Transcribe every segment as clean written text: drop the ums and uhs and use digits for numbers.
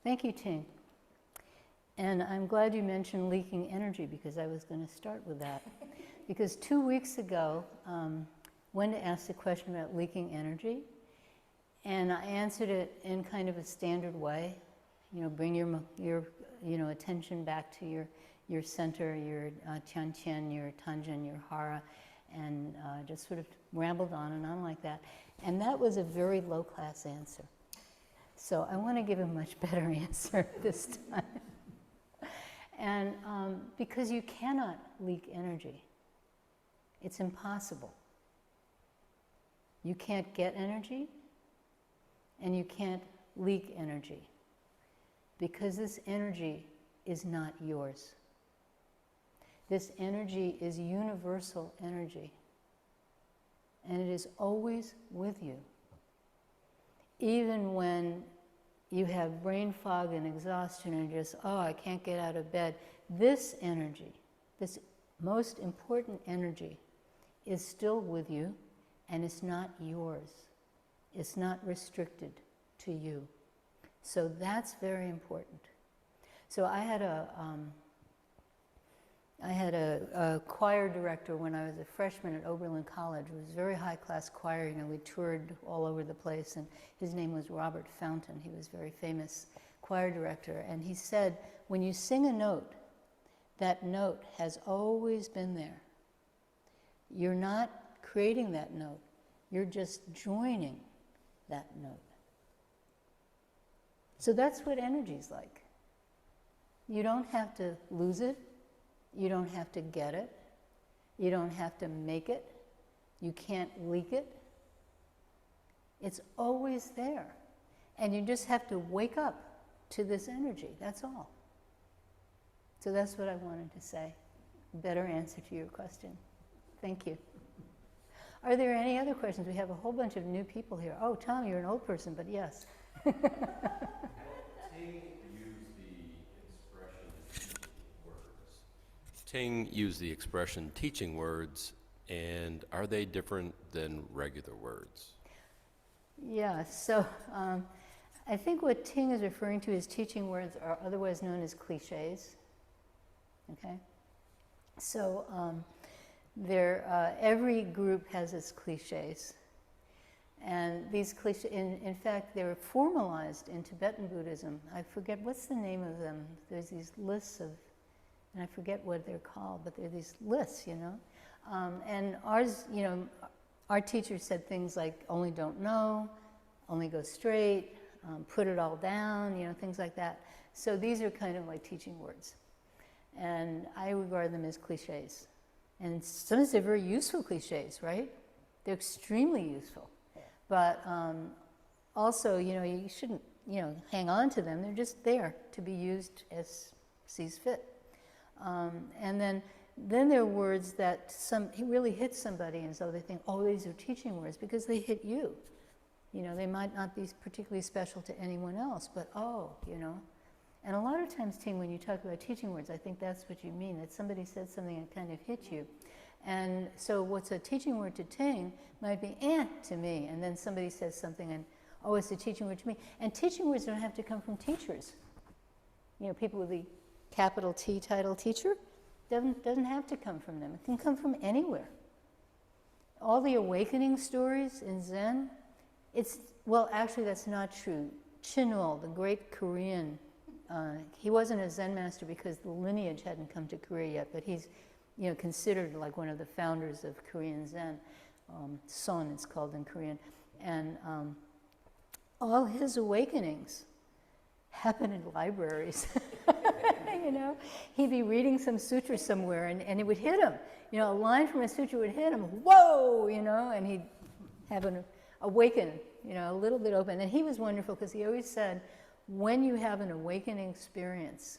Thank you, Ting. And I'm glad you mentioned leaking energy because I was going to start with that. Because 2 weeks ago, Wenda asked a question about leaking energy, and I answered it in kind of a standard way. You know, bring your attention back to your center, your Tianqian, your Tanjin, your Hara, and just sort of rambled on and on like that. And that was a very low-class answer. So I want to give a much better answer this time. And because you cannot leak energy. It's impossible. You can't get energy, and you can't leak energy. Because this energy is not yours. This energy is universal energy. And it is always with you. Even when you have brain fog and exhaustion and just, oh, I can't get out of bed, this energy, this most important energy, is still with you, and it's not yours. It's not restricted to you. So that's very important. So I had a choir director when I was a freshman at Oberlin College. It was very high-class choir. You know, we toured all over the place, and his name was Robert Fountain. He was a very famous choir director, and he said, when you sing a note, that note has always been there. You're not creating that note. You're just joining that note. So that's what energy is like. You don't have to lose it. You don't have to get it. You don't have to make it. You can't leak it. It's always there. And you just have to wake up to this energy. That's all. So that's what I wanted to say. Better answer to your question. Thank you. Are there any other questions? We have a whole bunch of new people here. Oh, Tom, you're an old person, but yes. Ting used the expression teaching words, and are they different than regular words? Yeah, so I think what Ting is referring to as teaching words are otherwise known as cliches. Okay? So every group has its cliches. And these cliches, in fact, they're formalized in Tibetan Buddhism. I forget, what's the name of them? There's these lists of, and I forget what they're called, but they're these lists, you know. And ours, you know, our teacher said things like, only don't know, only go straight, put it all down, you know, things like that. So these are kind of like teaching words. And I regard them as cliches. And sometimes they're very useful cliches, right? They're extremely useful. But also, you know, you shouldn't, you know, hang on to them. They're just there to be used as sees fit. And then there are words that really hit somebody, and so they think, oh, these are teaching words, because they hit you. You know, they might not be particularly special to anyone else, but oh, you know. And a lot of times, Ting, when you talk about teaching words, I think that's what you mean, that somebody said something that kind of hit you. And so what's a teaching word to Ting might be to me, and then somebody says something and, oh, it's a teaching word to me. And teaching words don't have to come from teachers. You know, people with the capital T title teacher, doesn't have to come from them. It can come from anywhere. All the awakening stories in Zen, well, actually that's not true. Chinul, the great Korean, he wasn't a Zen master because the lineage hadn't come to Korea yet, but he's, you know, considered like one of the founders of Korean Zen. Son, it's called in Korean. And all his awakenings happen in libraries. You know, he'd be reading some sutra somewhere and it would hit him. You know, a line from a sutra would hit him, whoa, you know, and he'd have an awaken, you know, a little bit open. And he was wonderful because he always said, when you have an awakening experience,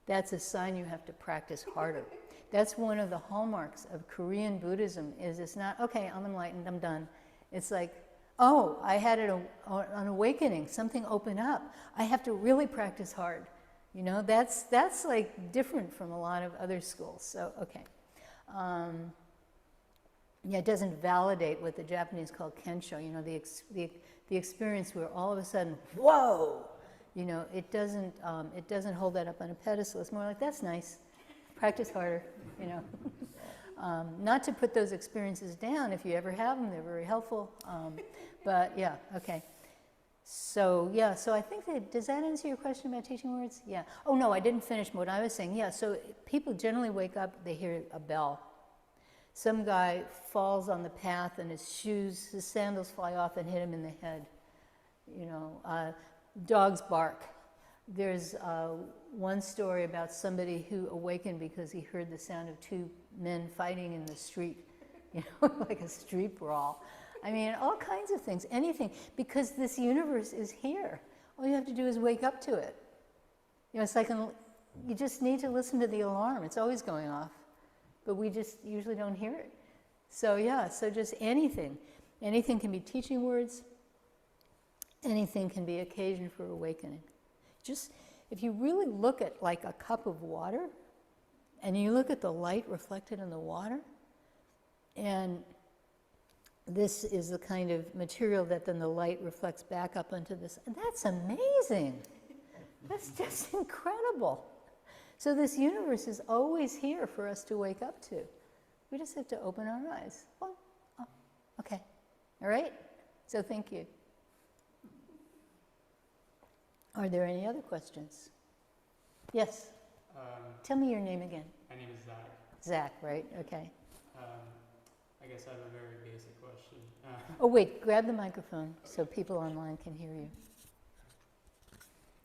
that's a sign you have to practice harder. That's one of the hallmarks of Korean Buddhism, is it's not, okay, I'm enlightened, I'm done. It's like, oh, I had an awakening, something opened up. I have to really practice hard. You know, that's like different from a lot of other schools. So, okay. Yeah, it doesn't validate what the Japanese call kensho, you know, the experience where all of a sudden, whoa, it doesn't hold that up on a pedestal. It's more like, that's nice, practice harder, Not to put those experiences down. If you ever have them, they're very helpful. But yeah, okay. So I think does that answer your question about teaching words? Yeah. Oh no, I didn't finish what I was saying. Yeah, so people generally wake up, they hear a bell. Some guy falls on the path and his sandals fly off and hit him in the head. Dogs bark. There's one story about somebody who awakened because he heard the sound of two men fighting in the street, like a street brawl. I mean, all kinds of things, anything, because this universe is here. All you have to do is wake up to it. It's like you just need to listen to the alarm. It's always going off, but we just usually don't hear it. So just anything. Anything can be teaching words. Anything can be occasion for awakening. Just, if you really look at like a cup of water, and you look at the light reflected in the water, and this is the kind of material that then the light reflects back up onto this, and that's amazing. That's just incredible. So this universe is always here for us to wake up to. We just have to open our eyes. Oh, okay. All right? So thank you. Are there any other questions? Yes? Tell me your name again. My name is Zach. Zach, right? Okay. I guess I have a very basic question. Oh, wait, grab the microphone so people online can hear you.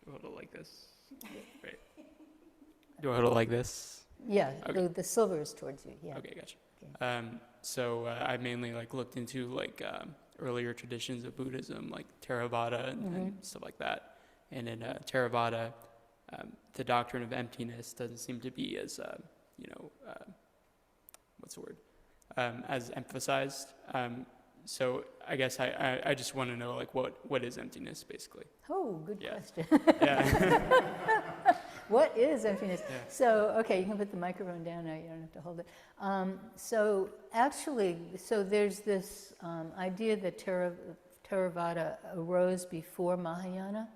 Do I hold it like this? Right. Do I hold it like this? Yeah, Okay. the silver is towards you. Yeah. Okay, gotcha. Okay. So I mainly looked into earlier traditions of Buddhism, like Theravada and stuff like that. And in Theravada, the doctrine of emptiness doesn't seem to be as, what's the word? As emphasized. So I guess I just want to know, what is emptiness, basically? Oh, good question. Yeah. What is emptiness? Yeah. So, okay, you can put the microphone down now. You don't have to hold it. So there's this idea that Theravada arose before Mahayana.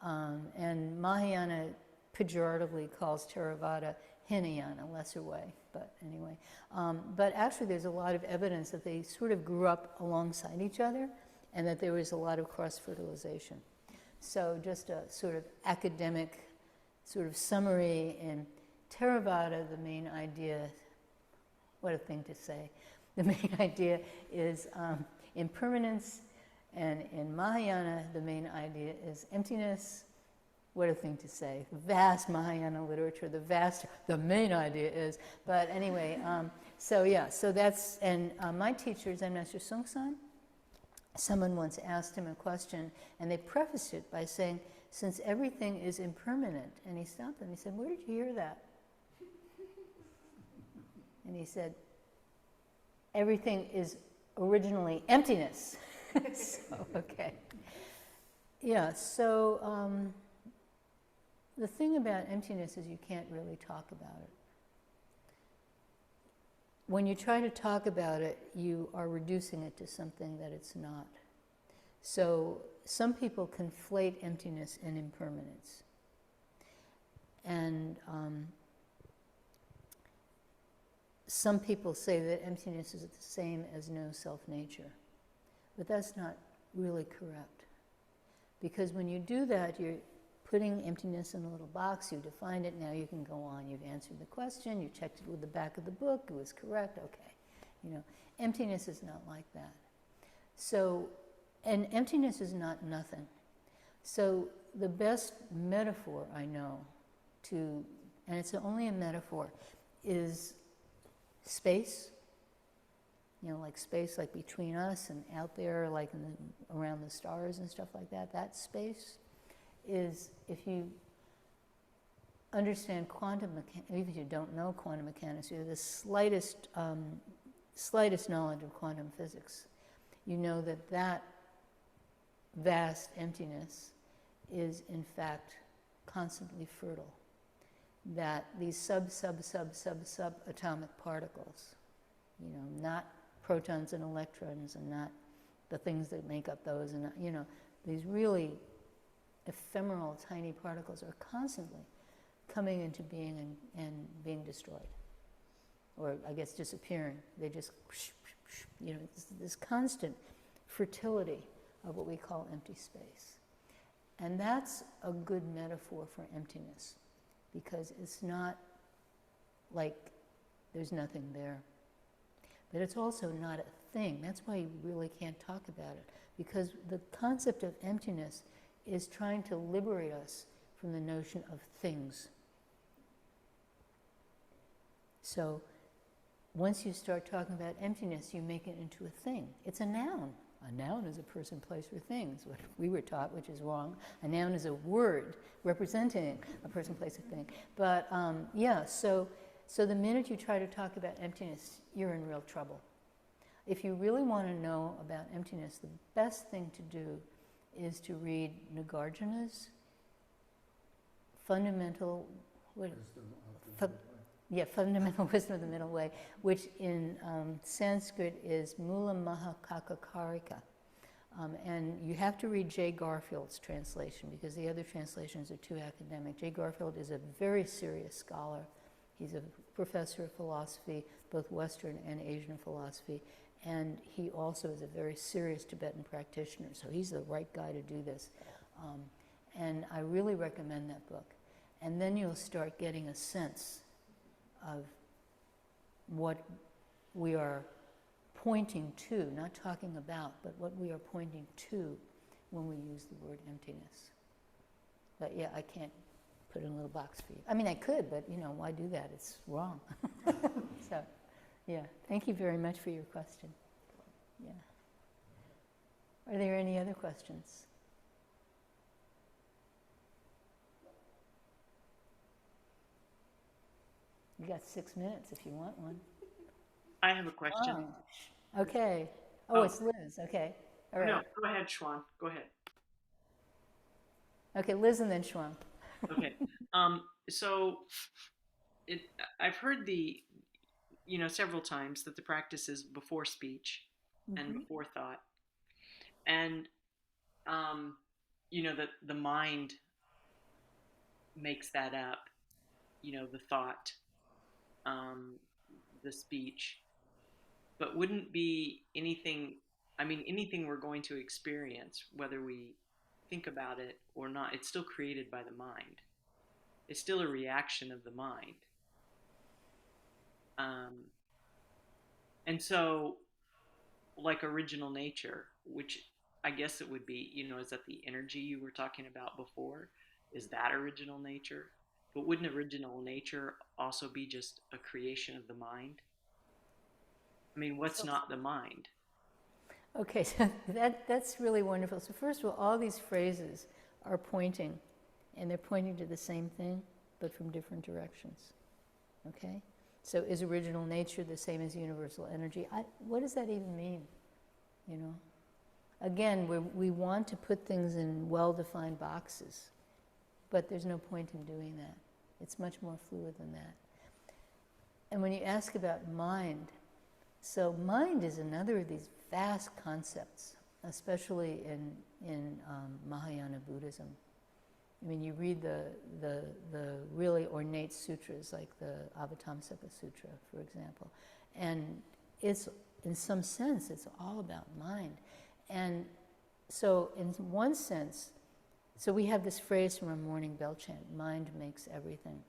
And Mahayana pejoratively calls Theravada Hinayana, lesser way, but anyway. But actually there's a lot of evidence that they sort of grew up alongside each other and that there was a lot of cross-fertilization. So just a sort of academic sort of summary in Theravada, the main idea, what a thing to say, the main idea is impermanence. And in Mahayana, the main idea is emptiness. What a thing to say. Vast Mahayana literature, the main idea is. But anyway, so that's, and my teacher, Zen Master Sung-san, someone once asked him a question, and they prefaced it by saying, since everything is impermanent, and he stopped them, he said, where did you hear that? And he said, everything is originally emptiness. So, okay. Yeah, so the thing about emptiness is you can't really talk about it. When you try to talk about it, you are reducing it to something that it's not. So some people conflate emptiness and impermanence. And some people say that emptiness is the same as no self-nature. But that's not really correct. Because when you do that, you're putting emptiness in a little box, you define it, now you can go on. You've answered the question, you checked it with the back of the book, it was correct, okay. Emptiness is not like that. So, and emptiness is not nothing. So the best metaphor I know and it's only a metaphor, is space. Like space, like between us and out there, like around the stars and stuff like that. That space is, if you understand quantum mechanics, even if you don't know quantum mechanics, you have the slightest knowledge of quantum physics, you know that vast emptiness is in fact constantly fertile. That these subatomic particles, not protons and electrons and not the things that make up those, and these really ephemeral, tiny particles are constantly coming into being and being destroyed. Or I guess disappearing. They just, this constant fertility of what we call empty space. And that's a good metaphor for emptiness, because it's not like there's nothing there. But it's also not a thing. That's why you really can't talk about it, because the concept of emptiness is trying to liberate us from the notion of things. So once you start talking about emptiness, you make it into a thing. It's a noun. A noun is a person, place, or things, what we were taught, which is wrong. A noun is a word representing a person, place, or thing. But so the minute you try to talk about emptiness, you're in real trouble. If you really want to know about emptiness, the best thing to do is to read Nagarjuna's Fundamental Wisdom of the Middle Way, which in Sanskrit is Mula Mahakakakarika. And you have to read J. Garfield's translation, because the other translations are too academic. J. Garfield is a very serious scholar. He's a professor of philosophy, both Western and Asian philosophy, and he also is a very serious Tibetan practitioner, so he's the right guy to do this. And I really recommend that book. And then you'll start getting a sense of what we are pointing to, not talking about, but what we are pointing to when we use the word emptiness. But yeah, I can't put in a little box for you. I mean, I could, but why do that? It's wrong. So, yeah, thank you very much for your question. Yeah. Are there any other questions? You got 6 minutes if you want one. I have a question. Fine. Okay. Oh. It's Liz. Okay. All right. No, go ahead, Schwan. Go ahead. Okay, Liz and then Schwam. Okay. So I've heard several times that the practice is before speech and before thought. And, that the mind makes that up, the thought, the speech. But wouldn't be anything we're going to experience, whether we think about it or not, it's still created by the mind. It's still a reaction of the mind. And so, like original nature, which I guess it would be, is that the energy you were talking about before? Is that original nature? But wouldn't original nature also be just a creation of the mind? I mean, what's not the mind? Okay, so that's really wonderful. So first of all these phrases are pointing, and they're pointing to the same thing, but from different directions. Okay? So is original nature the same as universal energy? What does that even mean? Again, we want to put things in well-defined boxes, but there's no point in doing that. It's much more fluid than that. And when you ask about mind, so mind is another of these vast concepts, especially in Mahayana Buddhism. I mean, you read the really ornate sutras, like the Avatamsaka Sutra, for example, and it's, in some sense, it's all about mind. And so in one sense, so we have this phrase from our morning bell chant, mind makes everything.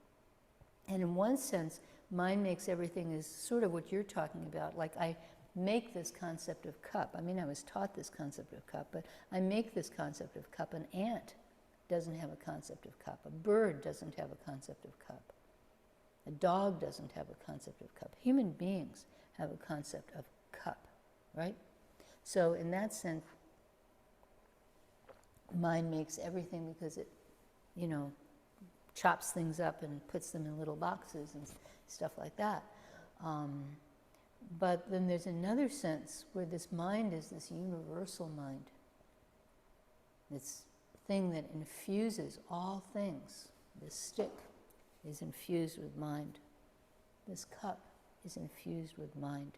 And in one sense, mind makes everything is sort of what you're talking about. Like I make this concept of cup. I mean, I was taught this concept of cup, but I make this concept of cup. An ant doesn't have a concept of cup. A bird doesn't have a concept of cup. A dog doesn't have a concept of cup. Human beings have a concept of cup, right? So in that sense, mind makes everything because it, chops things up and puts them in little boxes and stuff like that. But then there's another sense where this mind is this universal mind. This thing that infuses all things. This stick is infused with mind. This cup is infused with mind.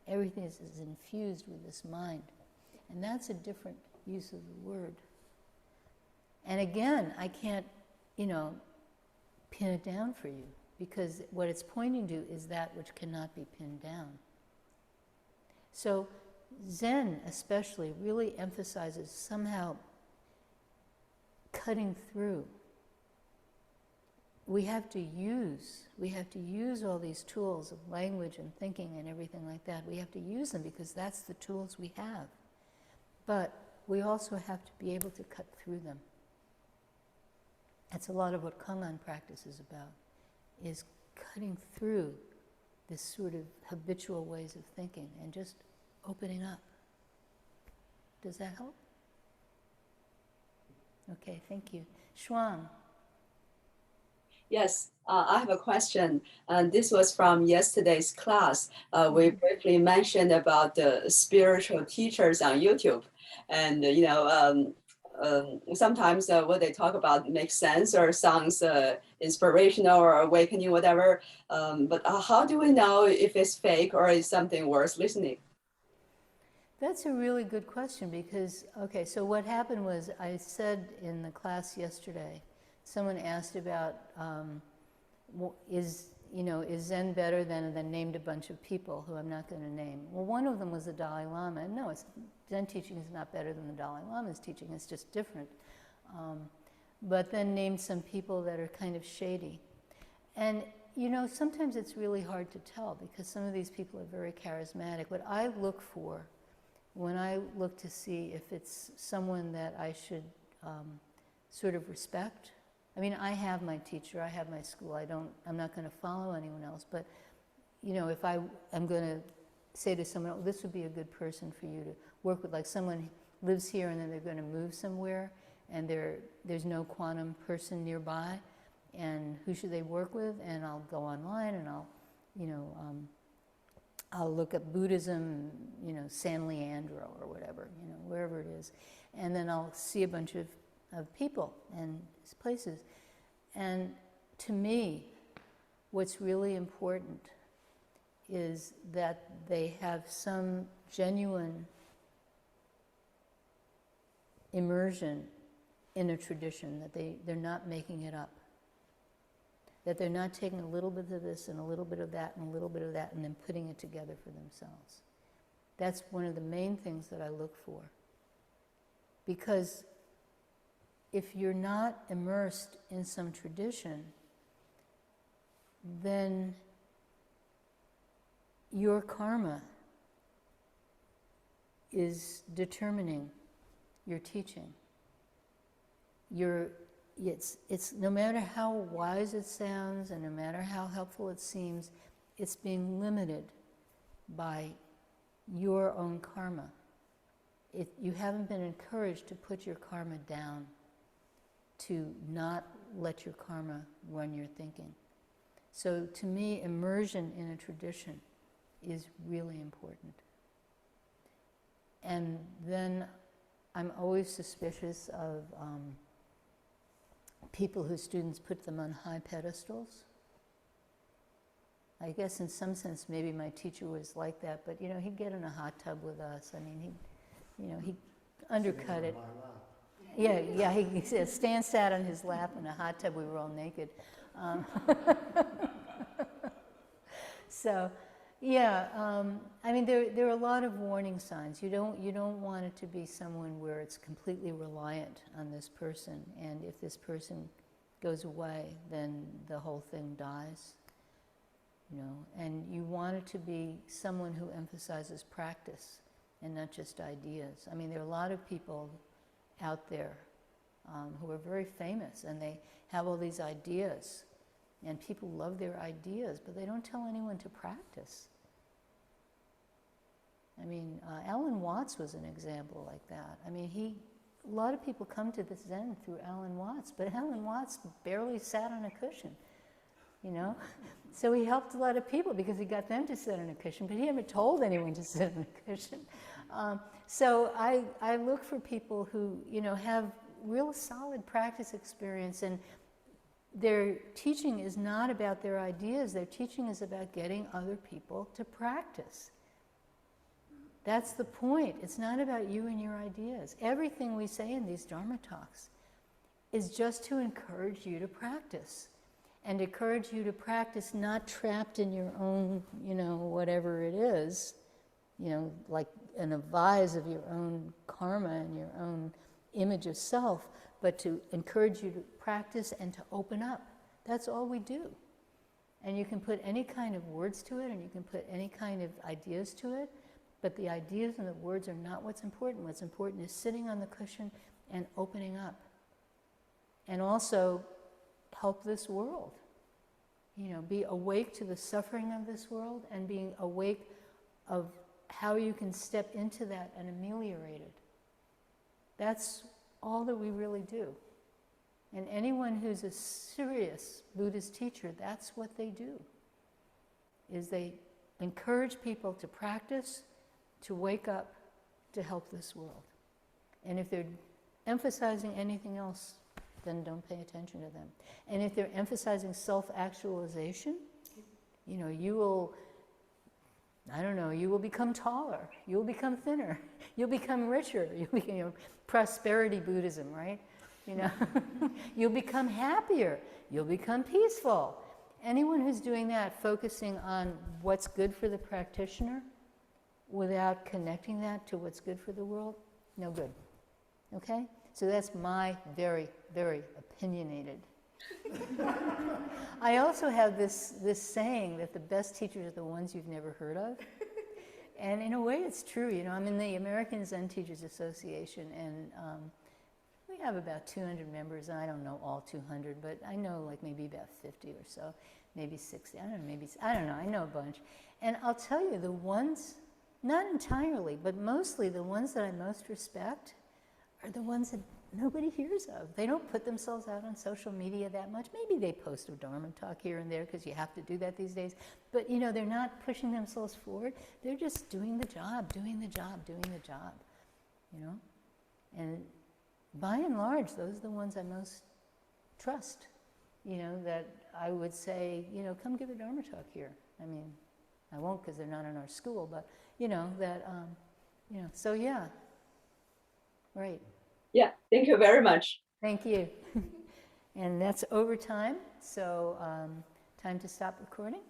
Everything is infused with this mind. And that's a different use of the word. And again, I can't, pin it down for you, because what it's pointing to is that which cannot be pinned down. So Zen especially really emphasizes somehow cutting through. We have to use all these tools of language and thinking and everything like that. We have to use them because that's the tools we have. But we also have to be able to cut through them. That's a lot of what Kangan practice is about, is cutting through this sort of habitual ways of thinking and just opening up. Does that help? Okay, thank you. Shuang. Yes, I have a question. This was from yesterday's class. We briefly mentioned about the spiritual teachers on YouTube. And, sometimes what they talk about makes sense or sounds inspirational or awakening, whatever. But how do we know if it's fake or is something worth listening? That's a really good question because, okay, so what happened was I said in the class yesterday, someone asked about, is Zen better than, and then named a bunch of people who I'm not going to name. Well, one of them was the Dalai Lama, and no, Zen teaching is not better than the Dalai Lama's teaching, it's just different. But then named some people that are kind of shady. And, sometimes it's really hard to tell because some of these people are very charismatic. What I look for when I look to see if it's someone that I should sort of respect, I mean, I have my teacher, I have my school, I'm not going to follow anyone else, but, if I'm going to say to someone, oh, this would be a good person for you to work with, like someone lives here and then they're going to move somewhere and there's no quantum person nearby, and who should they work with? And I'll go online and I'll look up Buddhism, San Leandro or whatever, wherever it is. And then I'll see a bunch of people and places. And to me, what's really important is that they have some genuine immersion in a tradition, that they're not making it up. That they're not taking a little bit of this and a little bit of that and a little bit of that and then putting it together for themselves. That's one of the main things that I look for. Because if you're not immersed in some tradition, then your karma is determining your teaching. It's no matter how wise it sounds and no matter how helpful it seems, it's being limited by your own karma. You haven't been encouraged to put your karma down, to not let your karma run your thinking. So to me, immersion in a tradition is really important. And then I'm always suspicious of people whose students put them on high pedestals. I guess in some sense maybe my teacher was like that, but he'd get in a hot tub with us. I mean, he'd undercut it. Yeah, he said, Stan sat on his lap in a hot tub, we were all naked. So, yeah, I mean, there are a lot of warning signs. You don't want it to be someone where it's completely reliant on this person, and if this person goes away, then the whole thing dies. And you want it to be someone who emphasizes practice and not just ideas. I mean, there are a lot of people out there who are very famous, and they have all these ideas, and people love their ideas, but they don't tell anyone to practice. I mean, Alan Watts was an example like that. I mean, a lot of people come to the Zen through Alan Watts, but Alan Watts barely sat on a cushion, So he helped a lot of people because he got them to sit on a cushion, but he never told anyone to sit on a cushion. So I look for people who, have real solid practice experience, and their teaching is not about their ideas. Their teaching is about getting other people to practice. That's the point. It's not about you and your ideas. Everything we say in these Dharma talks is just to encourage you to practice. And encourage you to practice not trapped in your own, whatever it is, like in a vise of your own karma and your own image of self, but to encourage you to practice and to open up. That's all we do. And you can put any kind of words to it, and you can put any kind of ideas to it, but the ideas and the words are not what's important. What's important is sitting on the cushion and opening up. And also help this world. Be awake to the suffering of this world and being awake of how you can step into that and ameliorate it. That's all that we really do. And anyone who's a serious Buddhist teacher, that's what they do, is they encourage people to practice, to wake up, to help this world. And if they're emphasizing anything else, then don't pay attention to them. And if they're emphasizing self-actualization, you will become taller, you'll become thinner, you'll become richer, you'll become, prosperity Buddhism, right? You'll become happier, you'll become peaceful. Anyone who's doing that, focusing on what's good for the practitioner without connecting that to what's good for the world, no good. Okay? So that's my very, very opinionated. I also have this saying that the best teachers are the ones you've never heard of. And in a way it's true. I'm in the American Zen Teachers Association, and we have about 200 members. I don't know all 200, but I know like maybe about 50 or so, maybe 60. I don't know, I know a bunch. And I'll tell you, the ones, not entirely, but mostly the ones that I most respect are the ones that nobody hears of. They don't put themselves out on social media that much. Maybe they post a Dharma talk here and there because you have to do that these days. But they're not pushing themselves forward. They're just doing the job. And by and large, those are the ones I most trust. That I would say, come give a Dharma talk here. I mean, I won't because they're not in our school, but so yeah. Right. Yeah, thank you very much. Thank you. And that's overtime, so time to stop recording.